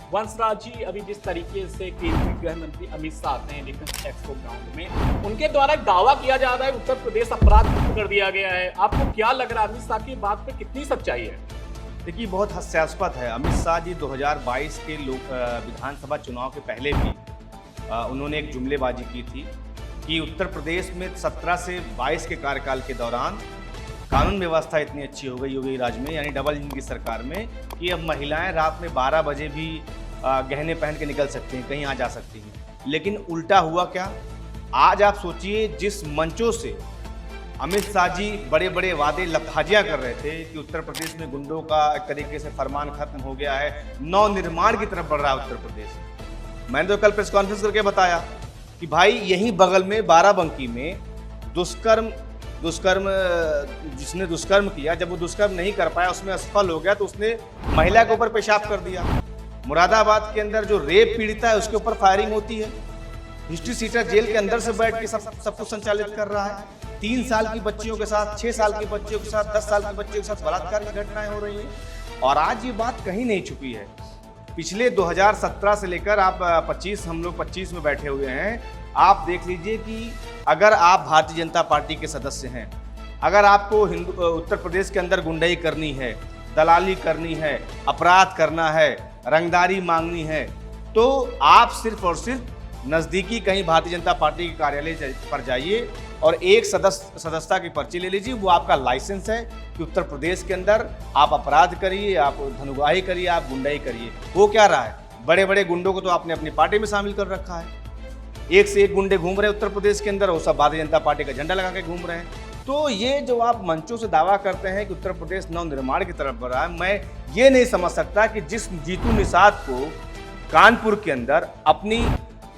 वंशराज जी, अभी जिस तरीके से केंद्रीय गृह मंत्री अमित शाह आते हैं डिफेंस एक्सपो ग्राउंड में, उनके द्वारा एक दावा किया जा रहा है उत्तर प्रदेश अपराध मुक्त कर दिया गया है। आपको क्या लग रहा है अमित शाह की बात पे कितनी सच्चाई है? देखिए, बहुत हास्यास्पद है। अमित शाह जी 2022 के विधानसभा चुनाव के पहले भी उन्होंने एक जुमलेबाजी की थी कि उत्तर प्रदेश में 17 से 22 के कार्यकाल के दौरान कानून व्यवस्था इतनी अच्छी हो गई योगी राज में, यानी डबल इंजन की सरकार में, कि अब महिलाएं रात में 12 बजे भी गहने पहन के निकल सकती हैं, कहीं आ जा सकती हैं। लेकिन उल्टा हुआ क्या? आज आप सोचिए, जिस मंचों से अमित शाह जी बड़े बड़े वादे लफाजियां कर रहे थे कि उत्तर प्रदेश में गुंडों का एक तरीके से फरमान खत्म हो गया है, नवनिर्माण की तरफ बढ़ रहा है उत्तर प्रदेश। मैंने तो कल प्रेस कॉन्फ्रेंस करके बताया कि भाई यहीं बगल में बाराबंकी में दुष्कर्म जिसने दुष्कर्म किया, जब वो दुष्कर्म नहीं कर पाया, उसमें असफल हो गया, तो उसने महिला के ऊपर पेशाब कर दिया। मुरादाबाद के अंदर जो रेप पीड़िता है उसके ऊपर फायरिंग होती है। हिस्ट्री सीटर जेल के अंदर से बैठ के सब कुछ संचालित कर रहा है। 3 साल की बच्चियों के साथ, 6 साल की बच्चियों के साथ, 10 साल की बच्चियों के साथ बलात्कार की घटनाएं हो रही हैं। और आज ये बात कहीं नहीं छुपी है। पिछले 2017 से लेकर आप 25, हम लोग 25 में बैठे हुए हैं। आप देख लीजिए कि अगर आप भारतीय जनता पार्टी के सदस्य हैं, अगर आपको उत्तर प्रदेश के अंदर गुंडाई करनी है, दलाली करनी है, अपराध करना है, रंगदारी मांगनी है, तो आप सिर्फ और सिर्फ नज़दीकी कहीं भारतीय जनता पार्टी के कार्यालय पर जाइए और एक सदस्यता की पर्ची ले लीजिए। वो आपका लाइसेंस है कि उत्तर प्रदेश के अंदर आप अपराध करिए, आप धनुगाही करिए, आप गुंडाई करिए। वो क्या रहा है? बड़े बड़े गुंडों को तो आपने अपनी पार्टी में शामिल कर रखा है। एक से एक गुंडे घूम रहे हैं उत्तर प्रदेश के अंदर, वो सब भारतीय जनता पार्टी का झंडा लगा के घूम रहे हैं। तो ये जो आप मंचों से दावा करते हैं कि उत्तर प्रदेश नवनिर्माण की तरफ बढ़ रहा है, मैं ये नहीं समझ सकता कि जिस जीतू निषाद को कानपुर के अंदर अपनी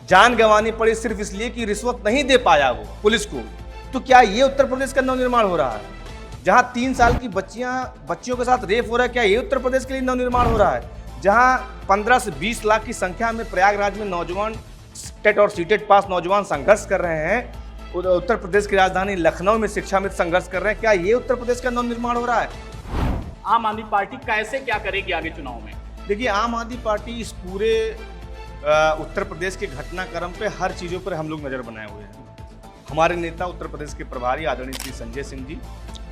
जान गंवानी पड़ी सिर्फ इसलिए कि रिश्वत नहीं दे पाया वो पुलिस को, तो क्या ये उत्तर प्रदेश का नवनिर्माण हो रहा है? जहां 3 साल की बच्चियों के साथ रेप हो रहा है, क्या ये उत्तर प्रदेश के लिए नवनिर्माण हो रहा है? जहां 15 से 20 लाख की संख्या में प्रयागराज में नौजवान टेट और सीटेट पास नौजवान संघर्ष कर रहे हैं, उत्तर प्रदेश की राजधानी लखनऊ में शिक्षा में संघर्ष कर रहे हैं, क्या ये उत्तर प्रदेश का नवनिर्माण हो रहा है? आम आदमी पार्टी कैसे क्या करेगी आगे चुनाव में? देखिए, आम आदमी पार्टी इस पूरे उत्तर प्रदेश के घटनाक्रम पे हर चीज़ों पर हम लोग नज़र बनाए हुए हैं। हमारे नेता उत्तर प्रदेश के प्रभारी आदरणीय श्री संजय सिंह जी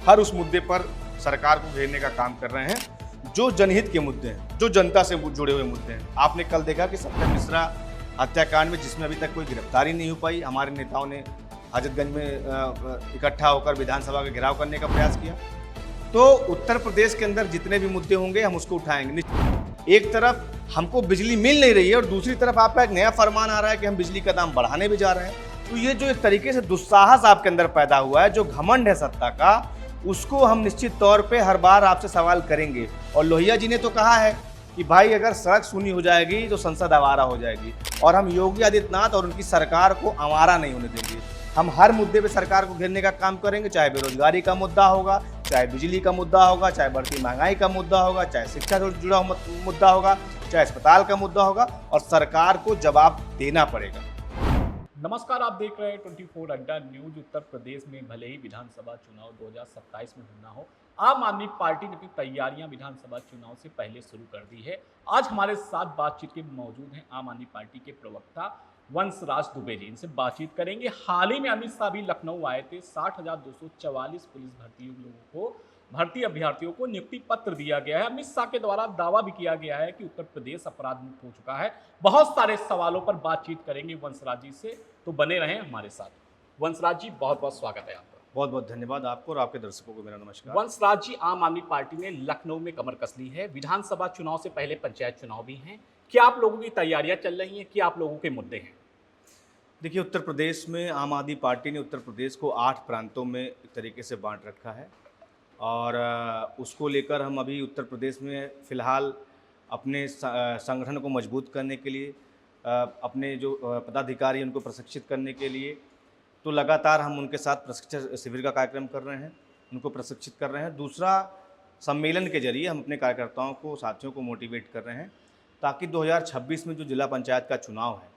हर उस मुद्दे पर सरकार को घेरने का काम कर रहे हैं जो जनहित के मुद्दे हैं, जो जनता से जुड़े हुए मुद्दे हैं। आपने कल देखा कि सत्यम मिश्रा हत्याकांड में, जिसमें अभी तक कोई गिरफ्तारी नहीं हो पाई, हमारे नेताओं ने हजरतगंज में इकट्ठा होकर विधानसभा का घेराव करने का प्रयास किया। तो उत्तर प्रदेश के अंदर जितने भी मुद्दे होंगे हम उसको उठाएंगे। एक तरफ हमको बिजली मिल नहीं रही है और दूसरी तरफ आपका एक नया फरमान आ रहा है कि हम बिजली का दाम बढ़ाने भी जा रहे हैं। तो ये जो एक तरीके से दुस्साहस आपके अंदर पैदा हुआ है, जो घमंड है सत्ता का, उसको हम निश्चित तौर पे हर बार आपसे सवाल करेंगे। और लोहिया जी ने तो कहा है कि भाई अगर सड़क सूनी हो जाएगी तो संसद आवारा हो जाएगी, और हम योगी आदित्यनाथ और उनकी सरकार को आवारा नहीं होने देंगे। हम हर मुद्दे पे सरकार को घेरने का काम करेंगे, चाहे बेरोजगारी का मुद्दा होगा, चाहे बिजली का मुद्दा होगा, चाहे बढ़ती महंगाई का मुद्दा होगा, चाहे शिक्षा से जुड़ा मुद्दा होगा, चाहे अस्पताल का मुद्दा होगा, और सरकार को जवाब देना पड़ेगा। नमस्कार, आप देख रहे हैं 24 अड्डा न्यूज। उत्तर प्रदेश में भले ही विधानसभा चुनाव 2027 में होना हो, आम आदमी पार्टी ने अपनी तैयारियां विधानसभा चुनाव से पहले शुरू कर दी है। आज हमारे साथ बातचीत के मौजूद हैं आम आदमी पार्टी के प्रवक्ता वंशराज दुबे जी। इनसे बातचीत करेंगे। हाल ही में अमित शाह भी लखनऊ आए थे। 60,244 पुलिस भर्ती अभ्यर्थियों को नियुक्ति पत्र दिया गया है। अमित शाह के द्वारा दावा भी किया गया है कि उत्तर प्रदेश अपराध मुक्त हो चुका है। बहुत सारे सवालों पर बातचीत करेंगे वंशराज जी से, तो बने रहें हमारे साथ। वंशराज जी, बहुत बहुत स्वागत है आपका। बहुत बहुत धन्यवाद आपको और आपके दर्शकों को मेरा नमस्कार। वंशराज जी, आम आदमी पार्टी ने लखनऊ में कमर कस ली है। विधानसभा चुनाव से पहले पंचायत चुनाव भी हैं। क्या आप लोगों की तैयारियां चल रही हैं? क्या आप लोगों के मुद्दे हैं? देखिए, उत्तर प्रदेश में आम आदमी पार्टी ने उत्तर प्रदेश को 8 प्रांतों में एक तरीके से बांट रखा है, और उसको लेकर हम अभी उत्तर प्रदेश में फ़िलहाल अपने संगठन को मजबूत करने के लिए, अपने जो पदाधिकारी उनको प्रशिक्षित करने के लिए, तो लगातार हम उनके साथ प्रशिक्षण शिविर का कार्यक्रम कर रहे हैं, उनको प्रशिक्षित कर रहे हैं। दूसरा, सम्मेलन के जरिए हम अपने कार्यकर्ताओं को, साथियों को मोटिवेट कर रहे हैं ताकि 2026 में जो जिला पंचायत का चुनाव है,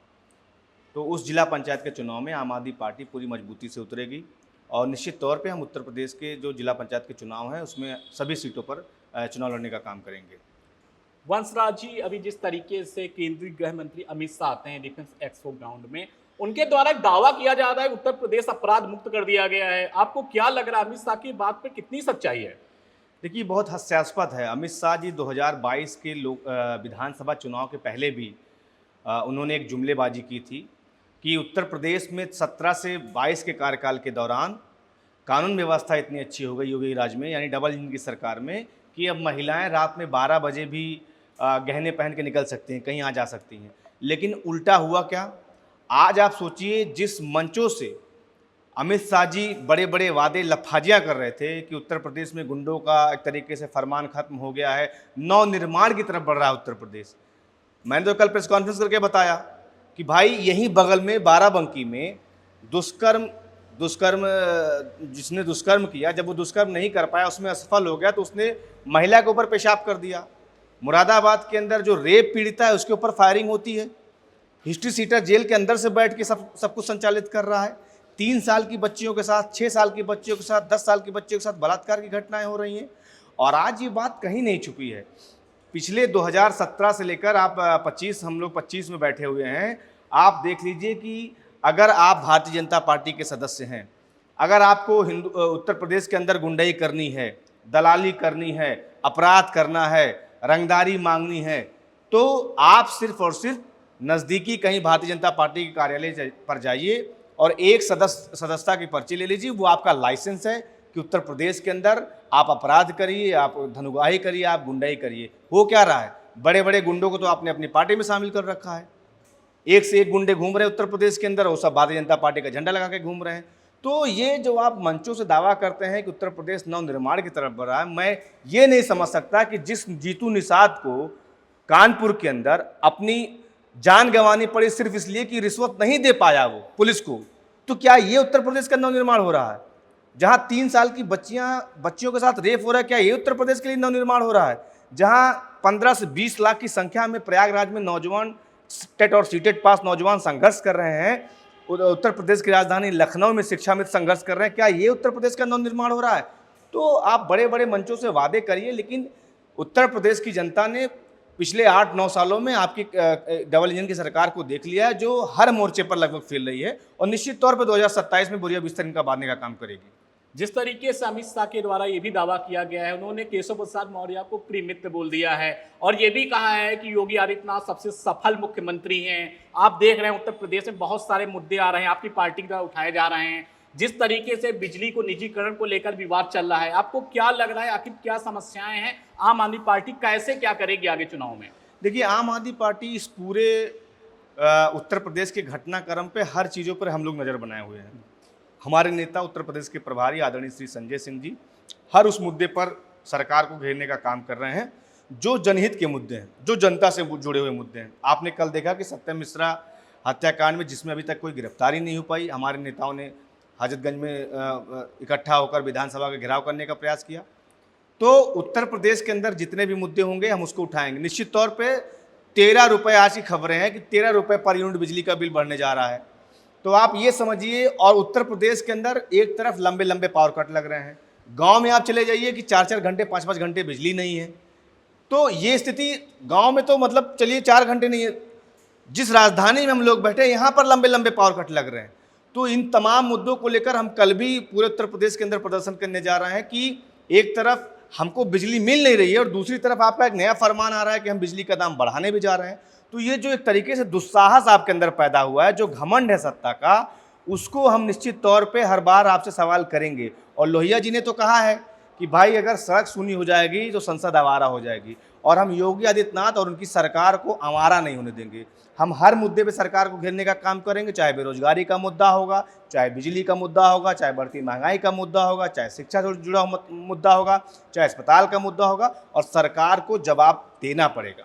तो उस जिला पंचायत के चुनाव में आम आदमी पार्टी पूरी मजबूती से उतरेगी। और निश्चित तौर पे हम उत्तर प्रदेश के जो जिला पंचायत के चुनाव हैं उसमें सभी सीटों पर चुनाव लड़ने का काम करेंगे। वंशराज जी, अभी जिस तरीके से केंद्रीय गृह मंत्री अमित शाह आते हैं डिफेंस एक्सपो ग्राउंड में, उनके द्वारा एक दावा किया जा रहा है उत्तर प्रदेश अपराध मुक्त कर दिया गया है। आपको क्या लग रहा है, अमित शाह की बात पे कितनी सच्चाई है? देखिए, बहुत हास्यास्पद है। अमित शाह जी 2022 के विधानसभा चुनाव के पहले भी उन्होंने एक जुमलेबाजी की थी कि उत्तर प्रदेश में 17 से 22 के कार्यकाल के दौरान कानून व्यवस्था इतनी अच्छी हो गई योगी राज में, यानी डबल इंजन की सरकार में, कि अब महिलाएं रात में 12 बजे भी गहने पहन के निकल सकती हैं, कहीं आ जा सकती हैं। लेकिन उल्टा हुआ क्या? आज आप सोचिए, जिस मंचों से अमित शाह जी बड़े बड़े वादे लफाजियाँ कर रहे थे कि उत्तर प्रदेश में गुंडों का एक तरीके से फरमान खत्म हो गया है, नवनिर्माण की तरफ बढ़ रहा है उत्तर प्रदेश। मैंने तो कल प्रेस कॉन्फ्रेंस करके बताया कि भाई यहीं बगल में बाराबंकी में दुष्कर्म जिसने दुष्कर्म किया, जब वो दुष्कर्म नहीं कर पाया, उसमें असफल हो गया, तो उसने महिला के ऊपर पेशाब कर दिया। मुरादाबाद के अंदर जो रेप पीड़िता है उसके ऊपर फायरिंग होती है। हिस्ट्री सीटर जेल के अंदर से बैठ के सब कुछ संचालित कर रहा है। 3 साल की बच्चियों के साथ, 6 साल की बच्चियों के साथ, 10 साल की बच्चियों के साथ बलात्कार की घटनाएं हो रही हैं। और आज ये बात कहीं नहीं छुपी है। पिछले 2017 से लेकर आप 25, हम लोग 25 में बैठे हुए हैं। आप देख लीजिए कि अगर आप भारतीय जनता पार्टी के सदस्य हैं, अगर आपको उत्तर प्रदेश के अंदर गुंडाई करनी है, दलाली करनी है, अपराध करना है, रंगदारी मांगनी है, तो आप सिर्फ और सिर्फ नज़दीकी कहीं भारतीय जनता पार्टी के कार्यालय पर जाइए और एक सदस्यता की पर्ची ले लीजिए। वो आपका लाइसेंस है कि उत्तर प्रदेश के अंदर आप अपराध करिए, आप धनुगाही करिए, आप गुंडाई करिए। हो क्या रहा है? बड़े बड़े गुंडों को तो आपने अपनी पार्टी में शामिल कर रखा है। एक से एक गुंडे घूम रहे हैं उत्तर प्रदेश के अंदर, वो सब भारतीय जनता पार्टी का झंडा लगा के घूम रहे हैं। तो ये जो आप मंचों से दावा करते हैं कि उत्तर प्रदेश नवनिर्माण की तरफ बढ़ रहा है, मैं ये नहीं समझ सकता कि जिस जीतू निषाद को कानपुर के अंदर अपनी जान गंवानी पड़ी सिर्फ इसलिए कि रिश्वत नहीं दे पाया वो पुलिस को, तो क्या ये उत्तर प्रदेश का नवनिर्माण हो रहा है? जहां 3 साल की बच्चियों के साथ रेप हो रहा है, क्या ये उत्तर प्रदेश के लिए नवनिर्माण हो रहा है? जहां 15 से 20 लाख की संख्या में प्रयागराज में नौजवान टेट और सीटेट पास नौजवान संघर्ष कर रहे हैं, उत्तर प्रदेश की राजधानी लखनऊ में शिक्षा में संघर्ष कर रहे हैं, क्या ये उत्तर प्रदेश का नवनिर्माण हो रहा है? तो आप बड़े बड़े मंचों से वादे करिए, लेकिन उत्तर प्रदेश की जनता ने पिछले 8-9 सालों में आपकी डबल इंजन की सरकार को देख लिया है, जो हर मोर्चे पर लगभग फेल रही है और निश्चित तौर पर 2027 में बोरिया बिस्तर इनका बांधने का काम करेगी। जिस तरीके से अमित शाह के द्वारा ये भी दावा किया गया है, उन्होंने केशव प्रसाद मौर्य को प्रिय मित्र बोल दिया है और ये भी कहा है कि योगी आदित्यनाथ सबसे सफल मुख्यमंत्री हैं। आप देख रहे हैं उत्तर प्रदेश में बहुत सारे मुद्दे आ रहे हैं, आपकी पार्टी के द्वारा उठाए जा रहे हैं। जिस तरीके से बिजली को निजीकरण को लेकर विवाद चल रहा है, आपको क्या लग रहा है, आखिर क्या समस्याएं हैं? आम आदमी पार्टी कैसे क्या करेगी आगे चुनाव में? देखिए, आम आदमी पार्टी इस पूरे उत्तर प्रदेश के घटनाक्रम पे हर चीज़ों पर हम लोग नज़र बनाए हुए हैं। हमारे नेता उत्तर प्रदेश के प्रभारी आदरणीय श्री संजय सिंह जी हर उस मुद्दे पर सरकार को घेरने का काम कर रहे हैं जो जनहित के मुद्दे हैं, जो जनता से जुड़े हुए मुद्दे हैं। आपने कल देखा कि सत्यम मिश्रा हत्याकांड में, जिसमें अभी तक कोई गिरफ्तारी नहीं हो पाई, हमारे नेताओं ने हजरतगंज में इकट्ठा होकर विधानसभा का घेराव करने का प्रयास किया। तो उत्तर प्रदेश के अंदर जितने भी मुद्दे होंगे हम उसको उठाएंगे। निश्चित तौर पे 13 रुपये, आज की खबरें हैं कि 13 रुपये पर यूनिट बिजली का बिल बढ़ने जा रहा है। तो आप ये समझिए, और उत्तर प्रदेश के अंदर एक तरफ लंबे लंबे पावर कट लग रहे हैं, गांव में आप चले जाइए कि 4-4 घंटे 5-5 घंटे बिजली नहीं है। तो ये स्थिति गांव में, तो मतलब चलिए 4 घंटे नहीं है, जिस राजधानी में हम लोग बैठे यहाँ पर लंबे लंबे पावर कट लग रहे हैं। तो इन तमाम मुद्दों को लेकर हम कल भी पूरे उत्तर प्रदेश के अंदर प्रदर्शन करने जा रहे हैं कि एक तरफ हमको बिजली मिल नहीं रही है और दूसरी तरफ आपका एक नया फरमान आ रहा है कि हम बिजली का दाम बढ़ाने भी जा रहे हैं। तो ये जो एक तरीके से दुस्साहस आपके अंदर पैदा हुआ है, जो घमंड है सत्ता का, उसको हम निश्चित तौर पे हर बार आपसे सवाल करेंगे। और लोहिया जी ने तो कहा है कि भाई अगर सड़क सूनी हो जाएगी तो संसद आवारा हो जाएगी, और हम योगी आदित्यनाथ और उनकी सरकार को आवारा नहीं होने देंगे। हम हर मुद्दे पे सरकार को घेरने का काम करेंगे, चाहे बेरोजगारी का मुद्दा होगा, चाहे बिजली का मुद्दा होगा, चाहे बढ़ती महंगाई का मुद्दा होगा, चाहे शिक्षा से जुड़ा मुद्दा होगा, चाहे अस्पताल का मुद्दा होगा, और सरकार को जवाब देना पड़ेगा।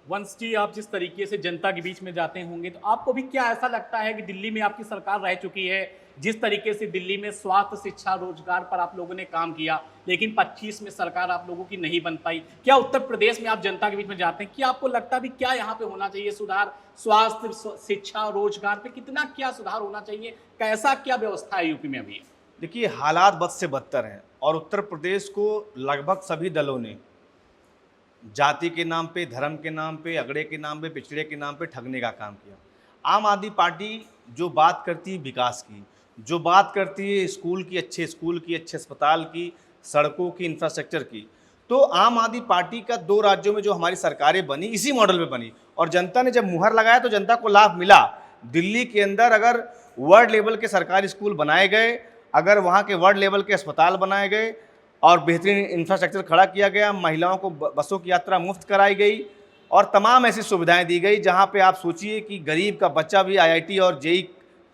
वंश जी, आप जिस तरीके से जनता के बीच में जाते होंगे, तो आपको भी क्या ऐसा लगता है कि दिल्ली में आपकी सरकार रह चुकी है, जिस तरीके से दिल्ली में स्वास्थ्य, शिक्षा, रोजगार पर आप लोगों ने काम किया, लेकिन 25 में सरकार आप लोगों की नहीं बन पाई। क्या उत्तर प्रदेश में आप जनता के बीच में जाते हैं, क्या आपको लगता भी क्या यहाँ पे होना चाहिए सुधार? स्वास्थ्य, शिक्षा, रोजगार पे कितना क्या सुधार होना चाहिए? कैसा क्या व्यवस्था है यूपी में अभी? देखिए, हालात बद से बदतर हैं और उत्तर प्रदेश को लगभग सभी दलों ने जाति के नाम पे, धर्म के नाम पे, अगड़े के नाम पे, पिछड़े के नाम पे ठगने का काम किया। आम आदमी पार्टी जो बात करती है विकास की, जो बात करती है स्कूल की, अच्छे अस्पताल की, सड़कों की, इंफ्रास्ट्रक्चर की, तो आम आदमी पार्टी का 2 राज्यों में जो हमारी सरकारें बनी इसी मॉडल पे बनी और जनता ने जब मुहर लगाया तो जनता को लाभ मिला। दिल्ली के अंदर अगर वर्ल्ड लेवल के सरकारी स्कूल बनाए गए, अगर वहाँ के वर्ल्ड लेवल के अस्पताल बनाए गए और बेहतरीन इंफ्रास्ट्रक्चर खड़ा किया गया, महिलाओं को बसों की यात्रा मुफ्त कराई गई और तमाम ऐसी सुविधाएं दी गई जहां पे आप सोचिए कि गरीब का बच्चा भी आईआईटी और जेई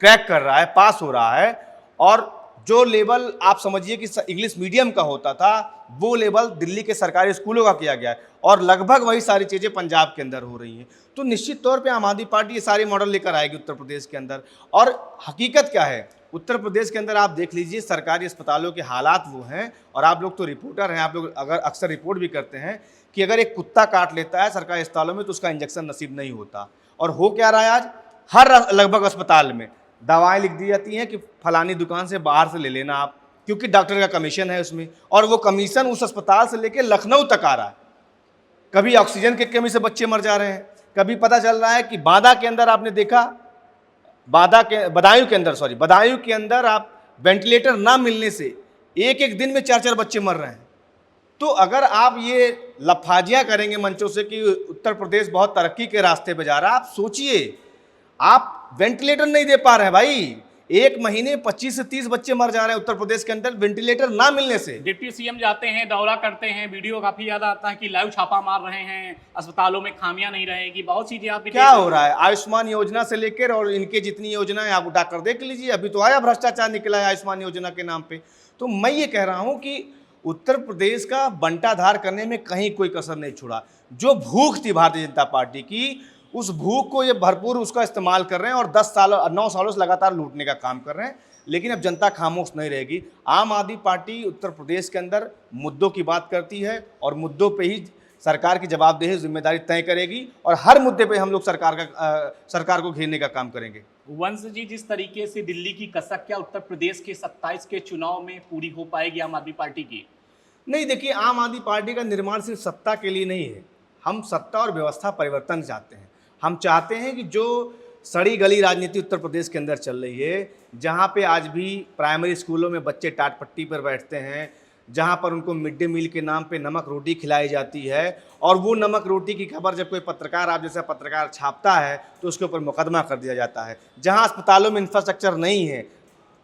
क्रैक कर रहा है, पास हो रहा है और जो लेवल आप समझिए कि इंग्लिश मीडियम का होता था वो लेवल दिल्ली के सरकारी स्कूलों का किया गया है और लगभग वही सारी चीज़ें पंजाब के अंदर हो रही हैं। तो निश्चित तौर पे आम आदमी पार्टी ये सारे मॉडल लेकर आएगी उत्तर प्रदेश के अंदर। और हकीकत क्या है, उत्तर प्रदेश के अंदर आप देख लीजिए सरकारी अस्पतालों के हालात वो हैं और आप लोग तो रिपोर्टर हैं, आप लोग अगर अक्सर रिपोर्ट भी करते हैं कि अगर एक कुत्ता काट लेता है सरकारी अस्पतालों में तो उसका इंजेक्शन नसीब नहीं होता। और हो क्या रहा है आज, हर लगभग अस्पताल में दवाएं लिख दी जाती हैं कि फलानी दुकान से बाहर से ले लेना आप, क्योंकि डॉक्टर का कमीशन है उसमें और वो कमीशन उस अस्पताल से लेकर लखनऊ तक आ रहा है। कभी ऑक्सीजन की कमी से बच्चे मर जा रहे हैं, कभी पता चल रहा है कि बांदा के अंदर आपने देखा, बदायूं के अंदर आप वेंटिलेटर ना मिलने से एक दिन में 4-4 बच्चे मर रहे हैं। तो अगर आप ये लफाजियाँ करेंगे मंचों से कि उत्तर प्रदेश बहुत तरक्की के रास्ते पे जा रहा है, आप सोचिए आप वेंटिलेटर नहीं दे पा रहे हैं भाई, एक महीने 25 से 30 बच्चे मर जा रहे हैं उत्तर प्रदेश के अंदर वेंटिलेटर ना मिलने से। डिप्टी सीएम जाते हैं, दौरा करते हैं, वीडियो काफी याद आता है कि लाइव छापा मार रहे हैं, अस्पतालों में खामियां नहीं रहेगी, बहुत चीजें आप क्या हो रहा है आयुष्मान योजना से लेकर और इनके जितनी योजनाएं आप उठाकर देख लीजिए, अभी तो आया भ्रष्टाचार निकला है आयुष्मान योजना के नाम पे। तो मैं ये कह रहा हूं कि उत्तर प्रदेश का बंटाधार करने में कहीं कोई कसर नहीं छोड़ा। जो भूख थी भारतीय जनता पार्टी की, उस भूख को ये भरपूर उसका इस्तेमाल कर रहे हैं और 9 सालों से लगातार लूटने का काम कर रहे हैं। लेकिन अब जनता खामोश नहीं रहेगी। आम आदमी पार्टी उत्तर प्रदेश के अंदर मुद्दों की बात करती है और मुद्दों पे ही सरकार की जवाबदेही जिम्मेदारी तय करेगी और हर मुद्दे पे हम लोग सरकार को घेरने का काम करेंगे। वंश जी, जिस तरीके से दिल्ली की कसक क्या उत्तर प्रदेश के 27 के चुनाव में पूरी हो पाएगी आम आदमी पार्टी की? नहीं, देखिए आम आदमी पार्टी का निर्माण सिर्फ सत्ता के लिए नहीं है, हम सत्ता और व्यवस्था परिवर्तन चाहते हैं। हम चाहते हैं कि जो सड़ी गली राजनीति उत्तर प्रदेश के अंदर चल रही है, जहाँ पे आज भी प्राइमरी स्कूलों में बच्चे टाट पट्टी पर बैठते हैं, जहाँ पर उनको मिड डे मील के नाम पे नमक रोटी खिलाई जाती है और वो नमक रोटी की खबर जब कोई पत्रकार, आप जैसा पत्रकार छापता है तो उसके ऊपर मुकदमा कर दिया जाता है। जहाँ अस्पतालों में इंफ्रास्ट्रक्चर नहीं है,